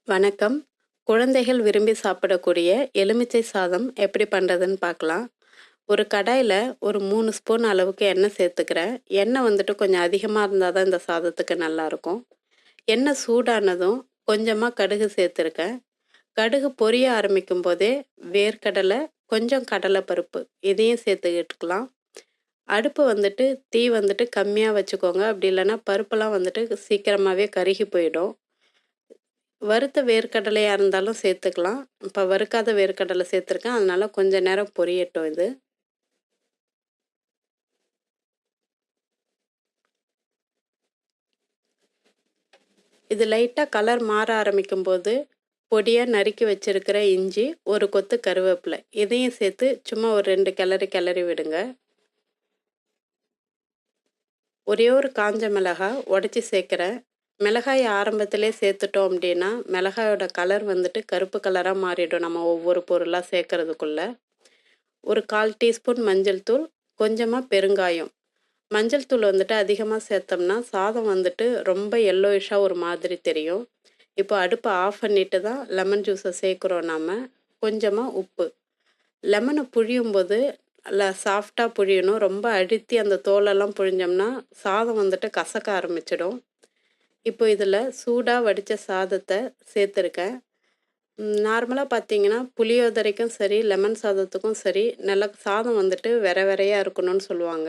வணக்கம். குழந்தைகள் விரும்பி சாப்பிடக்கூடிய எலுமிச்சை சாதம் எப்படி பண்ணுறதுன்னு பார்க்கலாம். ஒரு கடாயில் ஒரு 3 ஸ்பூன் அளவுக்கு எண்ணெய் சேர்த்துக்கிறேன். எண்ணெய் வந்துட்டு கொஞ்சம் அதிகமாக இருந்தால் தான் இந்த சாதத்துக்கு நல்லாயிருக்கும். எண்ணெய் சூடானதும் கொஞ்சமாக கடுகு சேர்த்துருக்கேன். கடுகு பொரிய ஆரம்பிக்கும் போதே வேர்க்கடலை, கொஞ்சம் கடலைப்பருப்பு இதையும் சேர்த்துக்கிட்டுக்கலாம். அடுப்பு வந்துட்டு தீ வந்துட்டு கம்மியாக வச்சுக்கோங்க. அப்படி இல்லைன்னா பருப்பெல்லாம் வந்துட்டு சீக்கிரமாகவே கருகி போயிடும். வறுத்த வேர்க்கடலையாக இருந்தாலும் சேர்த்துக்கலாம். இப்போ வறுக்காத வேர்க்கடலை சேர்த்துருக்கேன். அதனால கொஞ்ச நேரம் பொரியட்டும் இது. இது லைட்டாக கலர் மாற ஆரம்பிக்கும் போது பொடியாக நறுக்கி வச்சிருக்கிற இஞ்சி, ஒரு கொத்து கருவேப்பிலை இதையும் சேர்த்து சும்மா ஒரு 2 கிளறி விடுங்க. ஒரே ஒரு காஞ்ச மிளகாய் உடச்சி சேர்க்குறேன். மிளகாய் ஆரம்பத்திலே சேர்த்துட்டோம் அப்படின்னா மிளகாயோட கலர் வந்துட்டு கருப்பு கலராக மாறிடும் நம்ம ஒவ்வொரு பொருளாக சேர்க்கறதுக்குள்ள. ஒரு 1/4 டீஸ்பூன் மஞ்சள் தூள், கொஞ்சமாக பெருங்காயம். மஞ்சள் தூள் வந்துட்டு அதிகமாக சேர்த்தோம்னா சாதம் வந்துட்டு ரொம்ப எல்லோயிஷாக ஒரு மாதிரி தெரியும். இப்போ அடுப்பை ஆஃப் பண்ணிட்டு தான் லெமன் ஜூஸை சேர்க்குறோம் நாம். கொஞ்சமாக உப்பு. லெமனை புழியும் போது நல்லா சாஃப்டாக புழியணும். ரொம்ப அழுத்தி அந்த தோலெல்லாம் புழிஞ்சோம்னா சாதம் வந்துட்டு கசக்க ஆரம்பிச்சிடும். இப்போ இதில் சூடாக வடித்த சாதத்தை சேர்த்துருக்கேன். நார்மலாக பார்த்தீங்கன்னா புளியோதரைக்கும் சரி, லெமன் சாதத்துக்கும் சரி, நல்லா சாதம் வந்துட்டு வெரையாக இருக்கணும்னு சொல்லுவாங்க.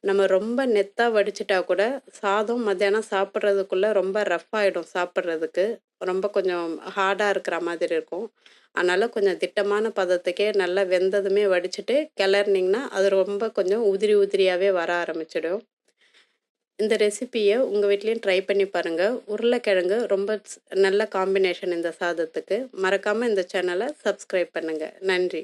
நம்ம ரொம்ப நெத்தாக வடிச்சிட்டா கூட சாதம் மத்தியானம் சாப்பிட்றதுக்குள்ளே ரொம்ப ரஃப் ஆகிடும் சாப்பிட்றதுக்கு. ரொம்ப கொஞ்சம் ஹார்டாக இருக்கிற மாதிரி இருக்கும். அதனால் கொஞ்சம் திட்டமான பதத்துக்கே நல்லா வெந்ததுமே வடிச்சிட்டு கிளறினிங்கன்னா அது ரொம்ப கொஞ்சம் உதிரியாகவே வர ஆரம்பிச்சிடும். இந்த ரெசிப்பியை உங்கள் வீட்லேயும் ட்ரை பண்ணி பாருங்கள். உருளைக்கிழங்கு ரொம்ப நல்ல காம்பினேஷன் இந்த சாதத்துக்கு. மறக்காமல் இந்த சேனலை சப்ஸ்கிரைப் பண்ணுங்கள். நன்றி.